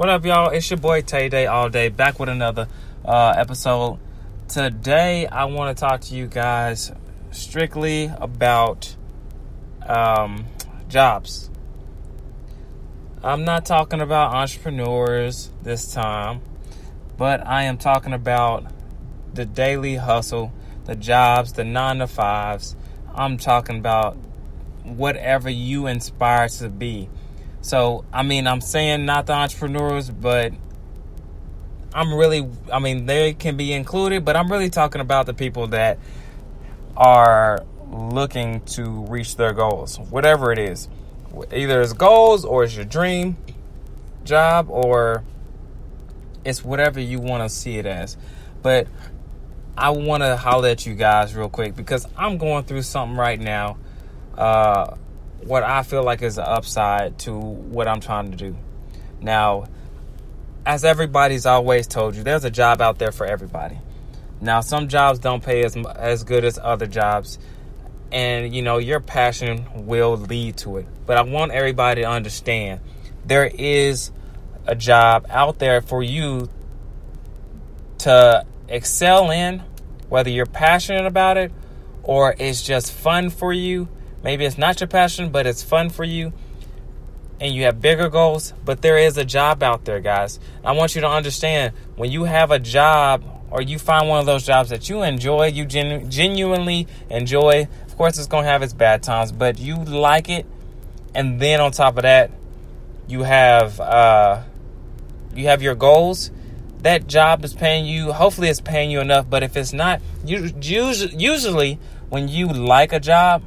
What up, y'all? It's your boy Tay Day All Day, back with another episode. Today, I want to talk to you guys strictly about jobs. I'm not talking about entrepreneurs this time, but I am talking about the daily hustle, the jobs, the 9-to-5s. I'm talking about whatever you inspire to be. So, I'm saying not the entrepreneurs, but they can be included, but I'm really talking about the people that are looking to reach their goals, whatever it is. Either it's goals or it's your dream job or it's whatever you want to see it as. But I want to holler at you guys real quick because I'm going through something right now. What I feel like is an upside to what I'm trying to do. Now, as everybody's always told you, there's a job out there for everybody. Now, some jobs don't pay as good as other jobs. And, your passion will lead to it. But I want everybody to understand there is a job out there for you to excel in, whether you're passionate about it or it's just fun for you. Maybe it's not your passion, but it's fun for you and you have bigger goals. But there is a job out there, guys. I want you to understand when you have a job or you find one of those jobs that you enjoy, you genuinely enjoy. Of course, it's going to have its bad times, but you like it. And then on top of that, you have your goals. That job is paying you. Hopefully, it's paying you enough. But if it's not, usually when you like a job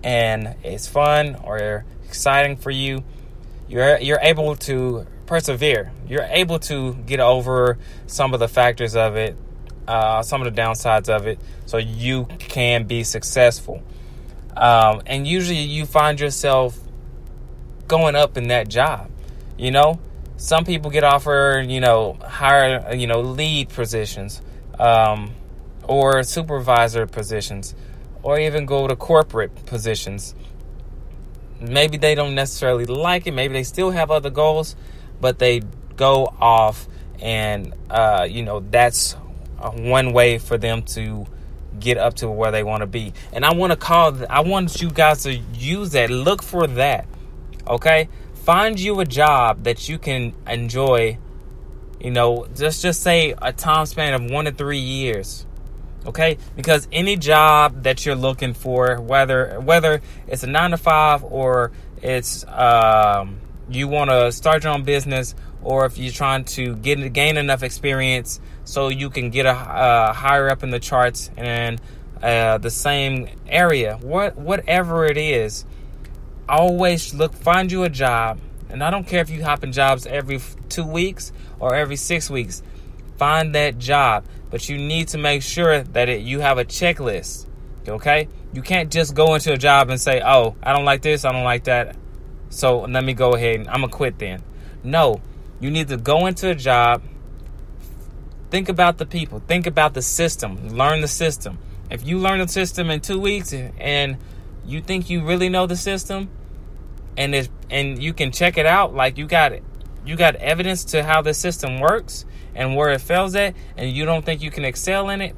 and it's fun or exciting for you, you're able to persevere. You're able to get over some of the factors of it, some of the downsides of it, so you can be successful. And usually you find yourself going up in that job. Some people get offered, higher, lead positions, or supervisor positions, or even go to corporate positions. Maybe they don't necessarily like it. Maybe they still have other goals, but they go off and, that's one way for them to get up to where they want to be. And I want you guys to use that. Look for that. Okay. Find you a job that you can enjoy, just say a time span of 1 to 3 years. Okay, because any job that you're looking for, whether it's a 9-to-5 or it's you want to start your own business, or if you're trying to gain enough experience so you can get a higher up in the charts and the same area, whatever it is, always find you a job. And I don't care if you hop in jobs every 2 weeks or every 6 weeks. Find that job, but you need to make sure that you have a checklist, okay? You can't just go into a job and say, oh, I don't like this, I don't like that, so let me go ahead and I'm going to quit then. No, you need to go into a job, think about the people, think about the system, learn the system. If you learn the system in 2 weeks and you think you really know the system and you can check it out, like you got evidence to how the system works and where it fails at, and you don't think you can excel in it,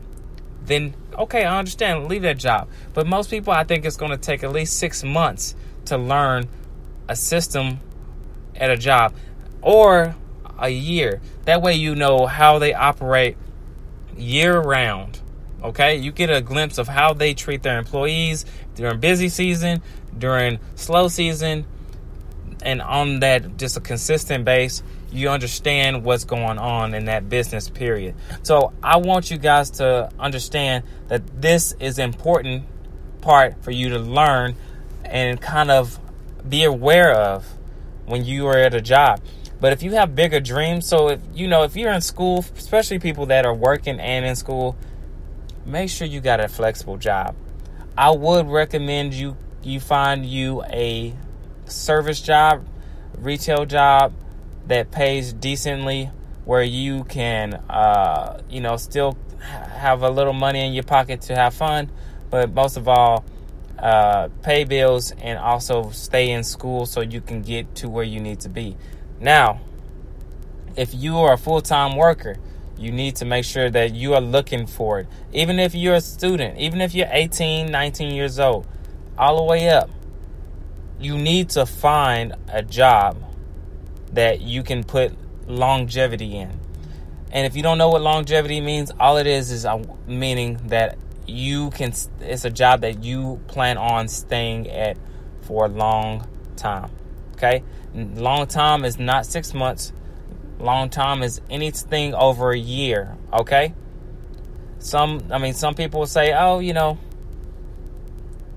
then, okay, I understand. Leave that job. But most people, I think it's going to take at least 6 months to learn a system at a job, or a year. That way you know how they operate year-round, okay? You get a glimpse of how they treat their employees during busy season, during slow season, and on that just a consistent base, you understand what's going on in that business period. So I want you guys to understand that this is important part for you to learn and kind of be aware of when you are at a job. But if you have bigger dreams, so if you're in school, especially people that are working and in school, make sure you got a flexible job. I would recommend you find you a service job, retail job that pays decently, where you can, still have a little money in your pocket to have fun, but most of all, pay bills and also stay in school so you can get to where you need to be. Now, If you are a full-time worker, you need to make sure that you are looking for it. Even if you're a student, even if you're 18, 19 years old, all the way up, you need to find a job that you can put longevity in. And if you don't know what longevity means, all it is meaning that it's a job that you plan on staying at for a long time. Okay? Long time is not 6 months. Long time is anything over a year. Okay? Some people will say,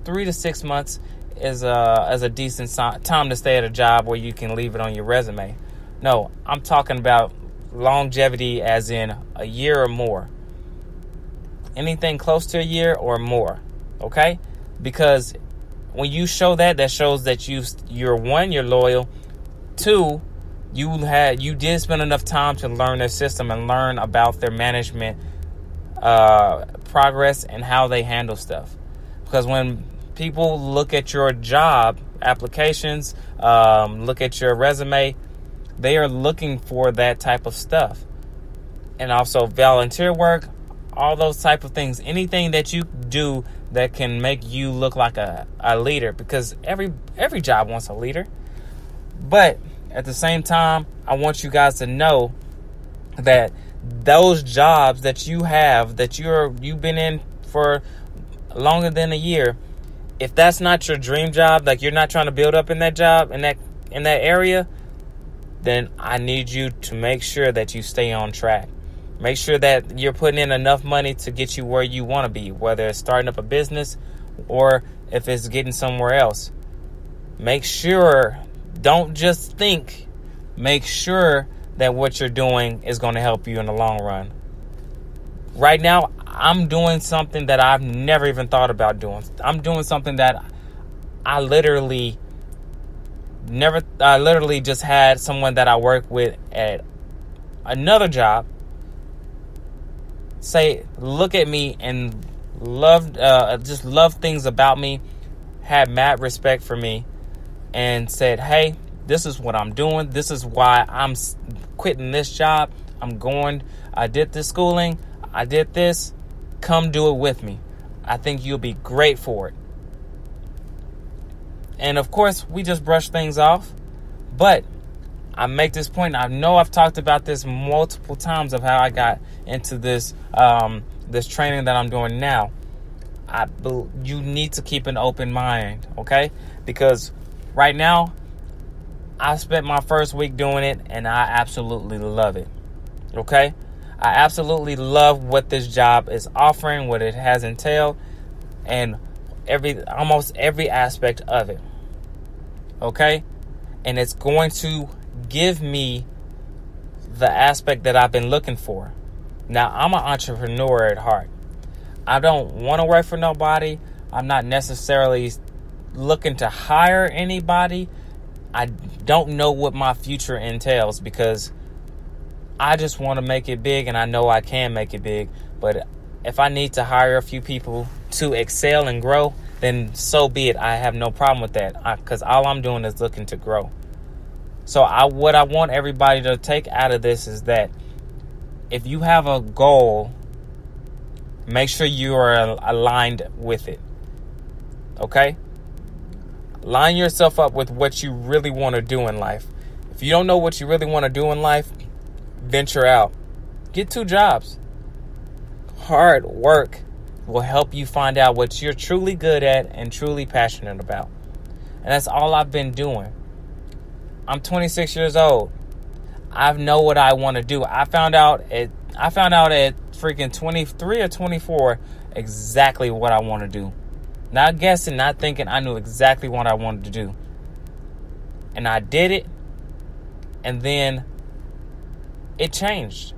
3 to 6 months is a decent time to stay at a job where you can leave it on your resume. No, I'm talking about longevity as in a year or more. Anything close to a year or more. Okay? Because when you show that shows that you're one, you're loyal. Two, you did spend enough time to learn their system and learn about their management progress and how they handle stuff. Because when people look at your job applications, look at your resume, they are looking for that type of stuff. And also volunteer work, all those type of things. Anything that you do that can make you look like a leader, because every job wants a leader. But at the same time, I want you guys to know that those jobs that you have, that you've been in for longer than a year, if that's not your dream job, like you're not trying to build up in that job, in that area, then I need you to make sure that you stay on track. Make sure that you're putting in enough money to get you where you want to be, whether it's starting up a business or if it's getting somewhere else. Make sure, don't just think, make sure that what you're doing is going to help you in the long run. Right now, I'm doing something that I've never even thought about doing. I'm doing something that I literally just had someone that I work with at another job say, look at me and love things about me, had mad respect for me, and said, hey, this is what I'm doing. This is why I'm quitting this job. I did this schooling. I did this. Come do it with me. I think you'll be great for it. And of course, we just brush things off. But I make this point. I know I've talked about this multiple times of how I got into this this training that I'm doing now. You need to keep an open mind, okay? Because right now, I spent my first week doing it, and I absolutely love it, okay? I absolutely love what this job is offering, what it has entailed, and almost every aspect of it, okay? And it's going to give me the aspect that I've been looking for. Now, I'm an entrepreneur at heart. I don't want to work for nobody. I'm not necessarily looking to hire anybody. I don't know what my future entails because I just want to make it big, and I know I can make it big. But if I need to hire a few people to excel and grow, then so be it. I have no problem with that because all I'm doing is looking to grow. So what I want everybody to take out of this is that if you have a goal, make sure you are aligned with it. Okay? Line yourself up with what you really want to do in life. If you don't know what you really want to do in life, venture out. Get 2 jobs. Hard work will help you find out what you're truly good at and truly passionate about. And that's all I've been doing. I'm 26 years old. I know what I want to do. I found out at freaking 23 or 24 exactly what I want to do. Not guessing, not thinking. I knew exactly what I wanted to do. And I did it. And then it changed.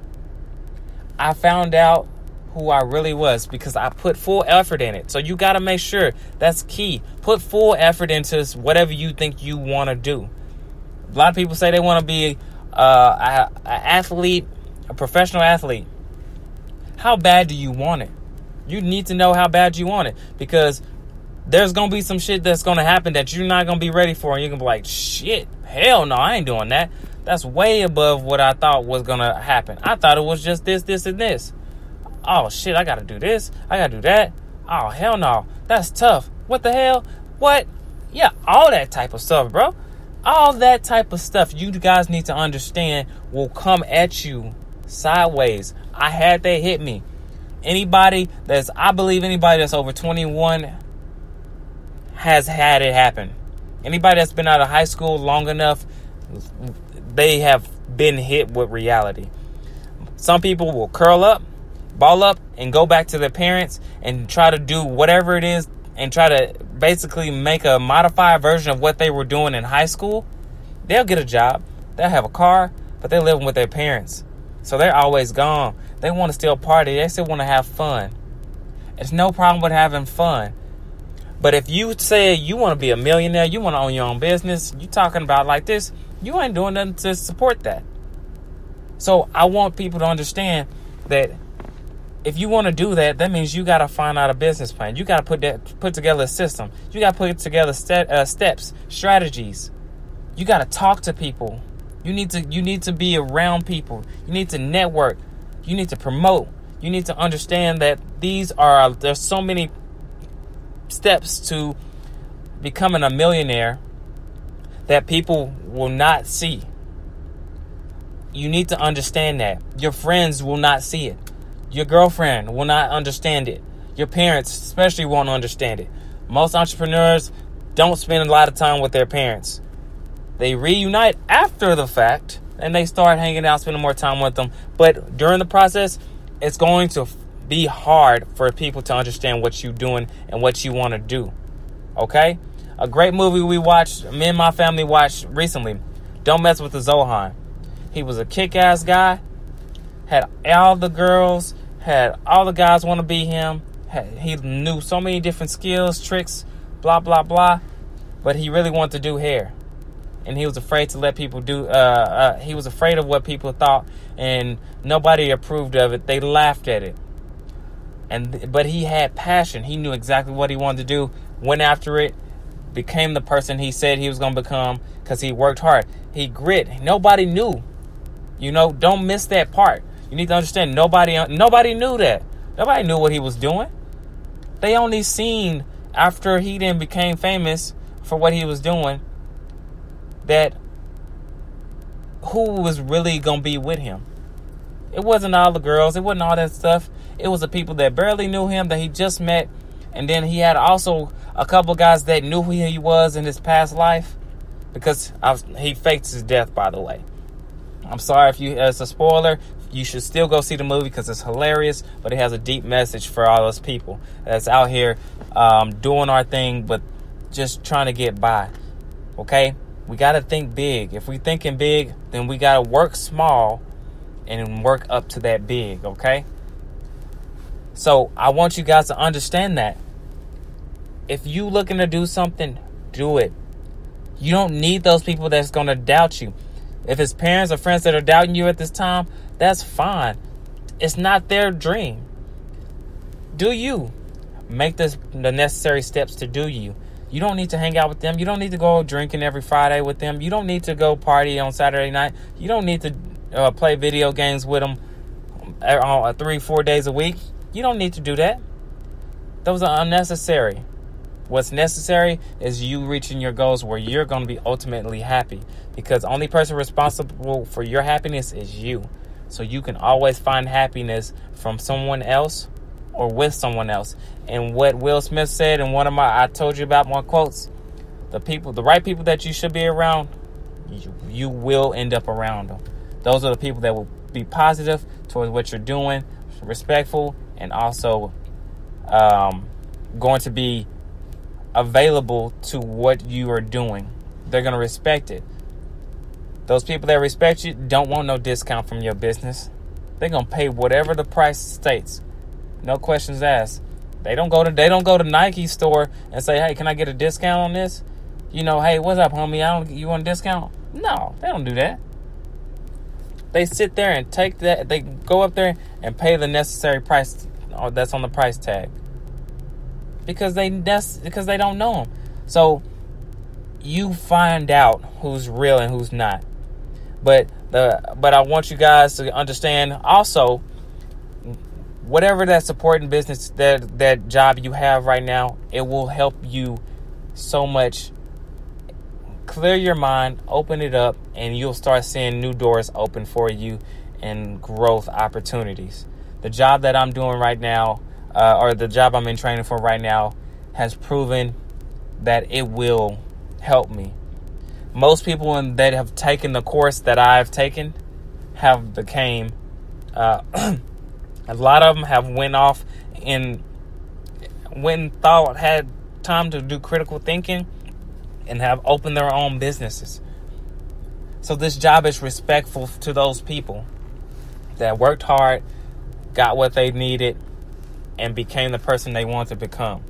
I found out who I really was because I put full effort in it. So you got to make sure that's key. Put full effort into whatever you think you want to do. A lot of people say they want to be an athlete, a professional athlete. How bad do you want it? You need to know how bad you want it because there's going to be some shit that's going to happen that you're not going to be ready for. And you're going to be like, shit, hell no, I ain't doing that. That's way above what I thought was going to happen. I thought it was just this, and this. Oh, shit, I got to do this. I got to do that. Oh, hell no. That's tough. What the hell? What? Yeah, all that type of stuff, bro. All that type of stuff you guys need to understand will come at you sideways. I had that hit me. I believe anybody that's over 21 has had it happen. Anybody that's been out of high school long enough, they have been hit with reality. Some people will curl up, ball up, and go back to their parents and try to do whatever it is and try to basically make a modified version of what they were doing in high school. They'll get a job. They'll have a car, but they're living with their parents. So they're always gone. They want to still party. They still want to have fun. There's no problem with having fun. But if you say you want to be a millionaire, you want to own your own business, you talking about like this, you ain't doing nothing to support that. So I want people to understand that if you want to do that, that means you got to find out a business plan. You got to put together a system. You got to put together steps, strategies. You got to talk to people. You need to be around people. You need to network. You need to promote. You need to understand that there's so many steps to becoming a millionaire that people will not see. You need to understand that. Your friends will not see it. Your girlfriend will not understand it. Your parents especially won't understand it. Most entrepreneurs don't spend a lot of time with their parents. They reunite after the fact and they start hanging out, spending more time with them. But during the process, it's going to be hard for people to understand what you're doing and what you want to do. Okay? A great movie me and my family watched recently, Don't Mess with the Zohan. He was a kick-ass guy, had all the girls, had all the guys want to be him. He knew so many different skills, tricks, blah, blah, blah. But he really wanted to do hair. And he was afraid to let people he was afraid of what people thought, and nobody approved of it. They laughed at it. But he had passion. He knew exactly what he wanted to do, went after it, became the person he said he was going to become because he worked hard. He grit. Nobody knew. Don't miss that part. You need to understand nobody knew that. Nobody knew what he was doing. They only seen after he then became famous for what he was doing that who was really going to be with him. It wasn't all the girls. It wasn't all that stuff. It was the people that barely knew him, that he just met. And then he had also a couple guys that knew who he was in his past life. Because he faked his death, by the way. I'm sorry if it's a spoiler. You should still go see the movie because it's hilarious. But it has a deep message for all those people that's out here doing our thing, but just trying to get by. Okay? We got to think big. If we thinking big, then we got to work small and work up to that big, okay? So I want you guys to understand that. If you looking to do something, do it. You don't need those people that's going to doubt you. If it's parents or friends that are doubting you at this time, that's fine. It's not their dream. Do you. Make the necessary steps to do you. You don't need to hang out with them. You don't need to go drinking every Friday with them. You don't need to go party on Saturday night. You don't need to play video games with them 3-4 days a week. You don't need to do that. Those are unnecessary. What's necessary is you reaching your goals where you're going to be ultimately happy. Because the only person responsible for your happiness is you. So you can always find happiness from someone else or with someone else. And what Will Smith said in I told you about my quotes, the right people that you should be around, you will end up around them. Those are the people that will be positive towards what you're doing, respectful, and also going to be available to what you are doing. They're going to respect it. Those people that respect you don't want no discount from your business. They're going to pay whatever the price states. No questions asked. They don't go to Nike store and say, "Hey, can I get a discount on this?" Hey, what's up, homie? You want a discount? No, they don't do that. They sit there and take that. They go up there and pay the necessary price that's on the price tag because they don't know them. So you find out who's real and who's not. But I want you guys to understand also, whatever that supporting business, that job you have right now, it will help you so much. Clear your mind, open it up, and you'll start seeing new doors open for you and growth opportunities. The job that I'm doing right now, or the job I'm in training for right now, has proven that it will help me. Most people that have taken the course that I've taken have became, a lot of them have went off and had time to do critical thinking and have opened their own businesses. So this job is respectful to those people that worked hard, got what they needed, and became the person they wanted to become.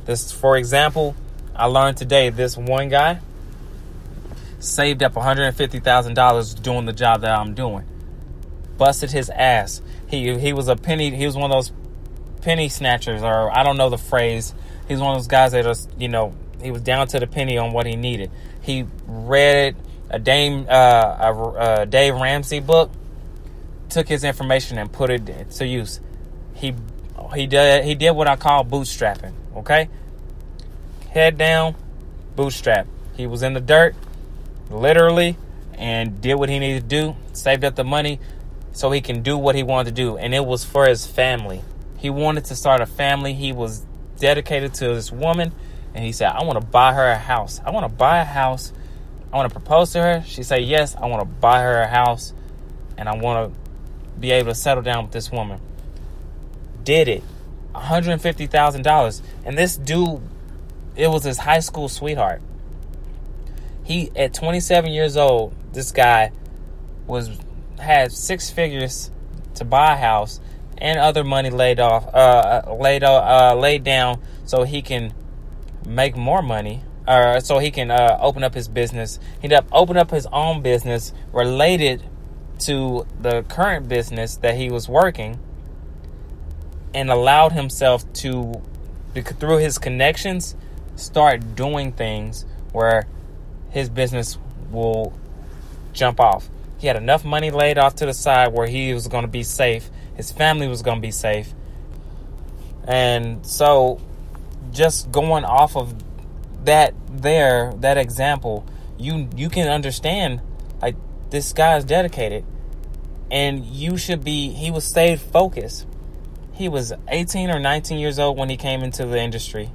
This, for example, I learned today, this one guy saved up $150,000 doing the job that I'm doing. Busted his ass. He was one of those penny snatchers, or I don't know the phrase. He's one of those guys that just, he was down to the penny on what he needed. He read a Dave Ramsey book, took his information and put it to use. He did what I call bootstrapping. Okay, head down, bootstrap. He was in the dirt, literally, and did what he needed to do. Saved up the money so he can do what he wanted to do, and it was for his family. He wanted to start a family. He was dedicated to this woman. And he said, I want to buy her a house. I want to buy a house. I want to propose to her. She said, yes, I want to buy her a house. And I want to be able to settle down with this woman. Did it. $150,000. And this dude, it was his high school sweetheart. He, at 27 years old, this guy had 6 figures to buy a house and other money laid down so he can make more money, so he can open up his business. He ended up opening up his own business related to the current business that he was working, and allowed himself to, through his connections, start doing things where his business will jump off. He had enough money laid off to the side where he was going to be safe. His family was going to be safe. And so just going off of that example, you can understand, like, this guy is dedicated, and he was stayed focused. He was 18 or 19 years old when he came into the industry,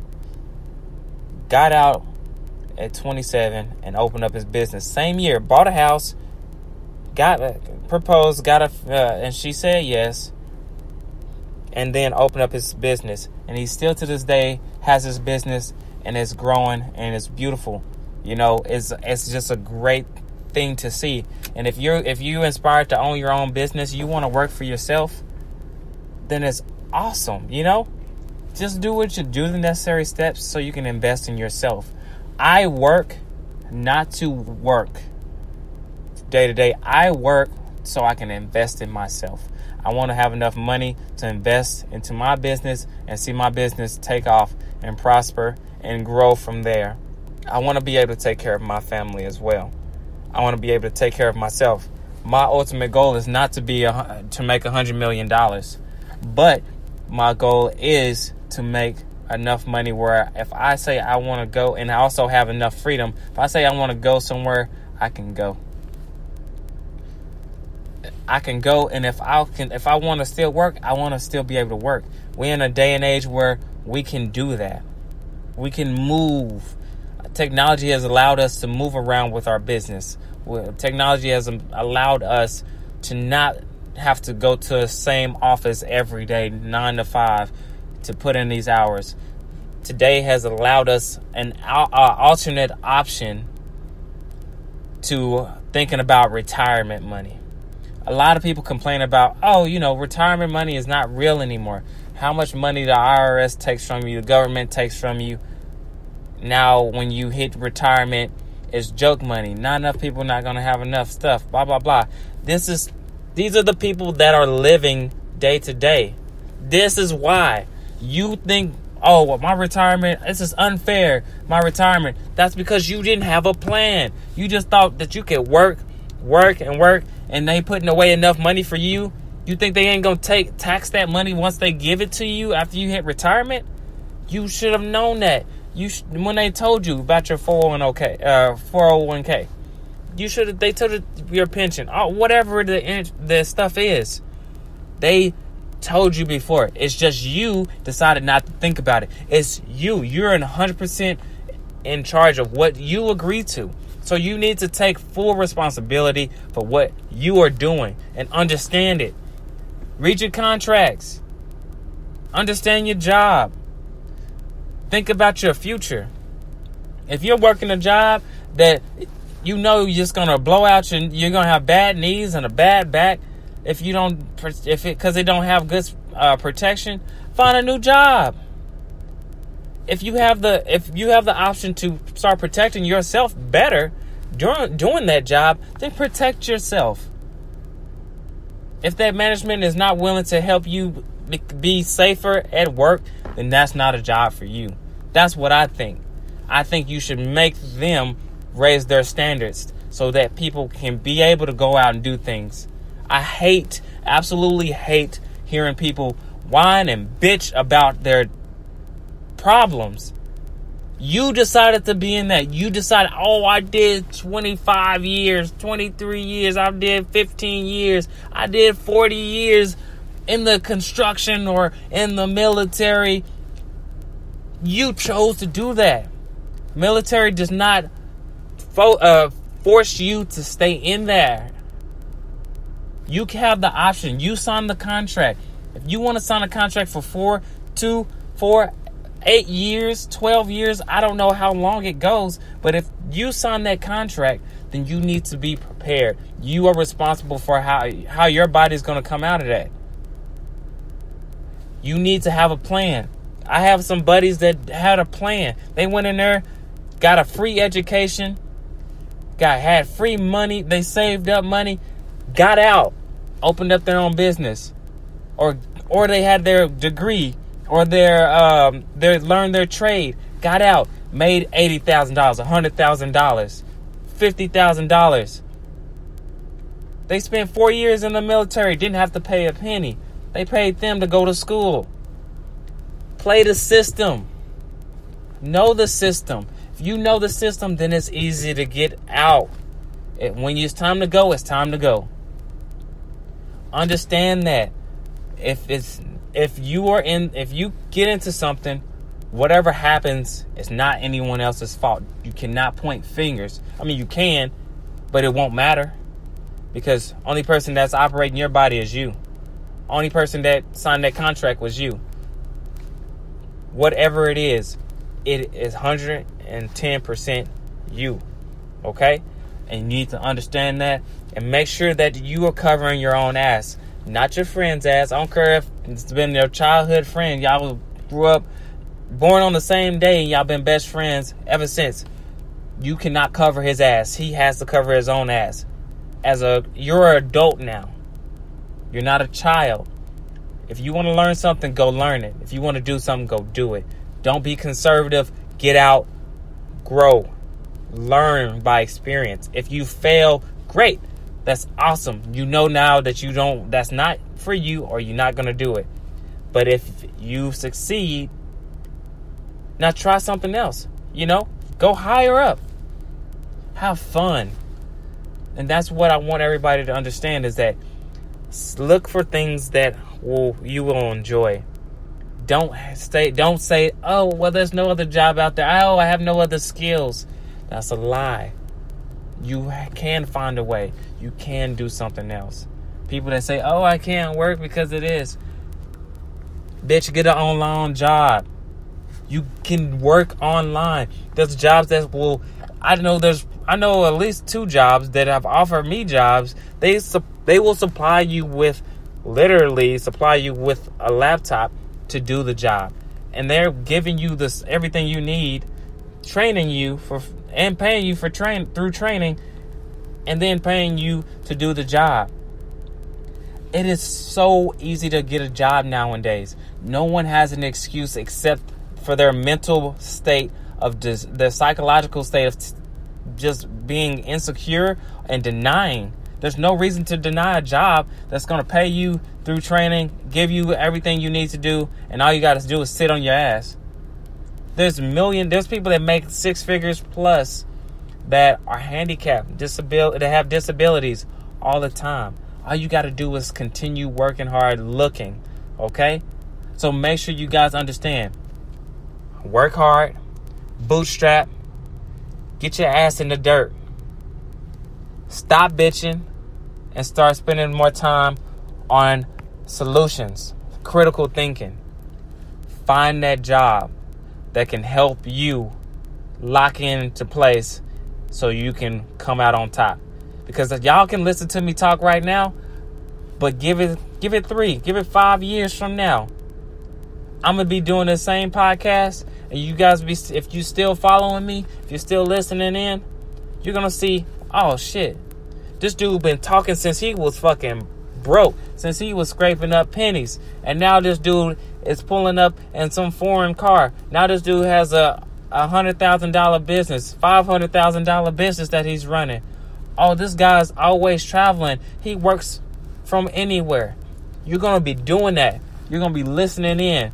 got out at 27 and opened up his business. Same year, bought a house, proposed, and she said yes, and then opened up his business. And he still to this day has his business, and it's growing, and it's beautiful. It's just a great thing to see. And if you inspired to own your own business, you want to work for yourself, then it's awesome. Just do the necessary steps so you can invest in yourself. I work not to work day to day. I work so I can invest in myself. I want to have enough money to invest into my business and see my business take off and prosper and grow from there. I want to be able to take care of my family as well. I want to be able to take care of myself. My ultimate goal is not to make $100 million, but my goal is to make enough money where if I say I want to go, and I also have enough freedom, if I say I want to go somewhere, I can go. And if I want to still work, I want to still be able to work. We're in a day and age where we can do that. We can move. Technology has allowed us to move around with our business. Technology has allowed us to not have to go to the same office every day, 9 to 5, to put in these hours. Today has allowed us an alternate option to thinking about retirement money. A lot of people complain about, retirement money is not real anymore. How much money the IRS takes from you, the government takes from you. Now, when you hit retirement, it's joke money. Not enough people, not going to have enough stuff, blah, blah, blah. These are the people that are living day to day. This is why you think, my retirement, this is unfair, my retirement. That's because you didn't have a plan. You just thought that you could work work and work, and they putting away enough money for you, you think they ain't gonna tax that money once they give it to you after you hit retirement? You should have known that. When they told you about your 401k, they told you your pension, whatever the stuff is. They told you before. It's just you decided not to think about it. It's you. You're 100% in charge of what you agree to. So you need to take full responsibility for what you are doing and understand it. Read your contracts. Understand your job. Think about your future. If you're working a job that you know you're just gonna blow out you're gonna have bad knees and a bad back because they don't have good protection, find a new job. If you have the option to start protecting yourself better doing that job, then protect yourself. If that management is not willing to help you be safer at work, then that's not a job for you. That's what I think. I think you should make them raise their standards so that people can be able to go out and do things. I absolutely hate hearing people whine and bitch about their problems. You decided to be in that. You decided, I did 25 years, 23 years, I did 15 years, I did 40 years in the construction or in the military. You chose to do that. Military does not force you to stay in there. You have the option. You sign the contract. If you want to sign a contract for 4, 8 years, 12 years, I don't know how long it goes, but if you sign that contract, then you need to be prepared. You are responsible for how your body's going to come out of that. You need to have a plan. I have some buddies that had a plan. They went in there, got a free education, had free money, they saved up money, got out, opened up their own business, or they had their degree, or they learned their trade, got out, made $80,000, $100,000, $50,000. They spent 4 years in the military, didn't have to pay a penny. They paid them to go to school. Play the system. Know the system. If you know the system, then it's easy to get out. When it's time to go, it's time to go. Understand that if you get into something, whatever happens, it's not anyone else's fault. You cannot point fingers. I mean, you can, but it won't matter because only person that's operating your body is you. Only person that signed that contract was you. Whatever it is 110% you. Okay? And you need to understand that and make sure that you are covering your own ass, not your friend's ass. I don't care if it's been your childhood friend. Y'all grew up, born on the same day, and y'all been best friends ever since. You cannot cover his ass. He has to cover his own ass. You're an adult now. You're not a child. If you want to learn something, go learn it. If you want to do something, go do it. Don't be conservative. Get out. Grow. Learn by experience. If you fail, great. That's awesome. You know now that that's not for you or you're not going to do it. But if you succeed, now try something else. Go higher up. Have fun. And that's what I want everybody to understand is that look for things that you will enjoy. Don't say, oh, well, there's no other job out there. Oh, I have no other skills. That's a lie. You can find a way. You can do something else. People that say, oh, I can't work because it is. Bitch, get an online job. You can work online. There's jobs that I know at least 2 jobs that have offered me jobs. They will literally supply you with a laptop to do the job. And they're giving you everything you need, training you and paying you through training, and then paying you to do the job. It is so easy to get a job nowadays. No one has an excuse except for their mental state their psychological state of just being insecure and denying. There's no reason to deny a job that's going to pay you through training, give you everything you need to do, and all you got to do is sit on your ass. There's people that make 6 figures plus that are handicapped, that have disabilities all the time. All you got to do is continue working hard, looking, okay? So make sure you guys understand. Work hard, bootstrap, get your ass in the dirt. Stop bitching and start spending more time on solutions, critical thinking. Find that job that can help you lock into place so you can come out on top. Because y'all can listen to me talk right now, but give it 5 years from now, I'm going to be doing the same podcast, and you guys if you still following me, if you're still listening in, you're going to see, oh shit, this dude been talking since he was fucking broke, since he was scraping up pennies, and now this dude is pulling up in some foreign car. Now this dude has a $100,000 business, $500,000 business that he's running. Oh, this guy's always traveling. He works from anywhere. You're going to be doing that. You're going to be listening in.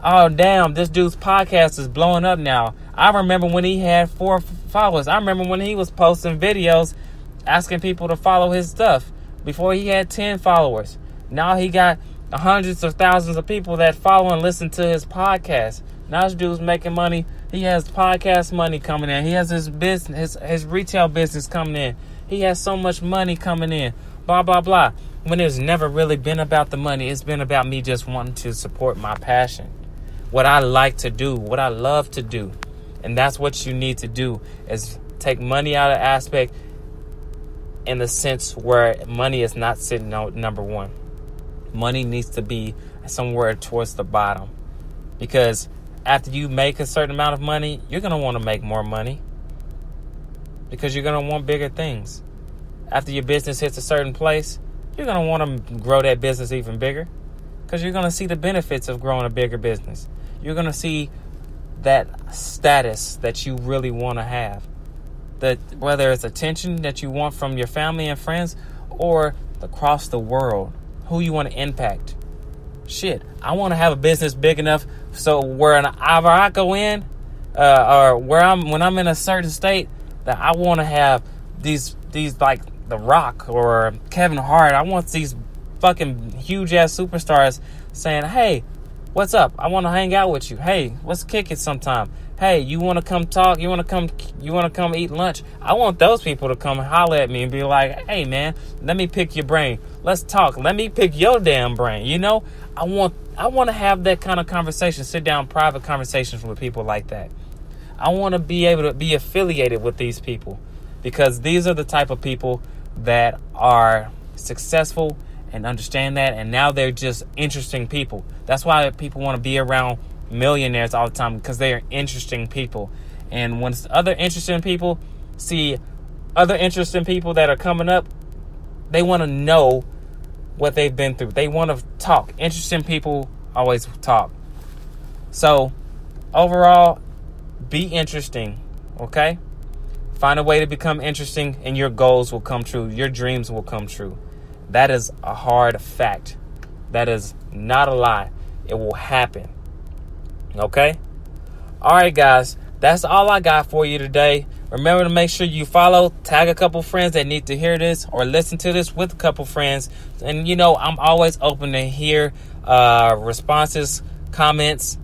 Oh, damn, this dude's podcast is blowing up now. I remember when he had 4 followers. I remember when he was posting videos asking people to follow his stuff before he had 10 followers. Now he got hundreds of thousands of people that follow and listen to his podcast. Now this dude's making money. He has podcast money coming in. He has his business, his retail business coming in. He has so much money coming in. Blah, blah, blah. When it's never really been about the money. It's been about me just wanting to support my passion. What I like to do. What I love to do. And that's what you need to do, is take money out of aspect in the sense where money is not sitting on number one. Money needs to be somewhere towards the bottom. Because after you make a certain amount of money, you're going to want to make more money. Because you're going to want bigger things. After your business hits a certain place, you're going to want to grow that business even bigger. Because you're going to see the benefits of growing a bigger business. You're going to see that status that you really want to have. That whether it's attention that you want from your family and friends, or across the world, who you want to impact. Shit, I want to have a business big enough so wherever I go in, or when I'm in a certain state, that I want to have these like The Rock or Kevin Hart. I want these fucking huge ass superstars saying, "Hey, what's up? I want to hang out with you. Hey, let's kick it sometime. Hey, you want to come talk? You want to come eat lunch?" I want those people to come holler at me and be like, "Hey, man, let me pick your brain. Let's talk. Let me pick your damn brain." You know, I want to have that kind of conversation, sit down, private conversations with people like that. I want to be able to be affiliated with these people, because these are the type of people that are successful and understand that, and now they're just interesting people. That's why people want to be around millionaires all the time, because they are interesting people. And when other interesting people see other interesting people that are coming up, they want to know what they've been through. They want to talk. Interesting people always talk. So overall, be interesting, okay? Find a way to become interesting, and your goals will come true. Your dreams will come true. That is a hard fact. That is not a lie. It will happen. Okay? All right, guys. That's all I got for you today. Remember to make sure you follow, tag a couple friends that need to hear this or listen to this with a couple friends. And, you know, I'm always open to hear responses, comments.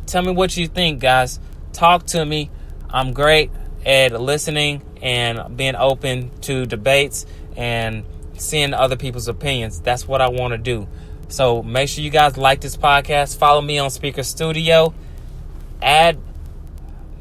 Tell me what you think, guys. Talk to me. I'm great at listening and being open to debates and seeing other people's opinions. That's what I want to do. So make sure you guys like this podcast. Follow me on Speaker Studio. Add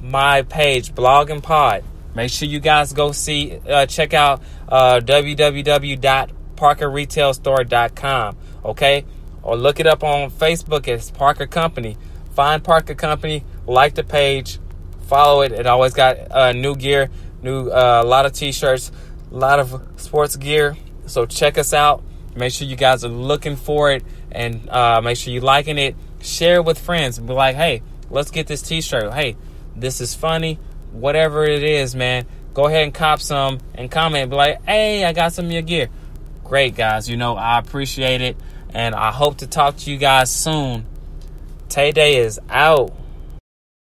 my page, Blog and Pod. Make sure you guys go check out www.parkerretailstore.com. Okay? Or look it up on Facebook as Parker Company. Find Parker Company. Like the page. Follow it. It always got new gear, a lot of t-shirts, a lot of sports gear. So check us out. Make sure you guys are looking for it, and make sure you're liking it. Share it with friends and be like, "Hey, let's get this t-shirt. Hey, this is funny." Whatever it is, man, Go ahead and cop some and comment. Be like, hey, I got some of your gear. Great, guys. I appreciate it. And I hope to talk to you guys soon. Tay Day is out.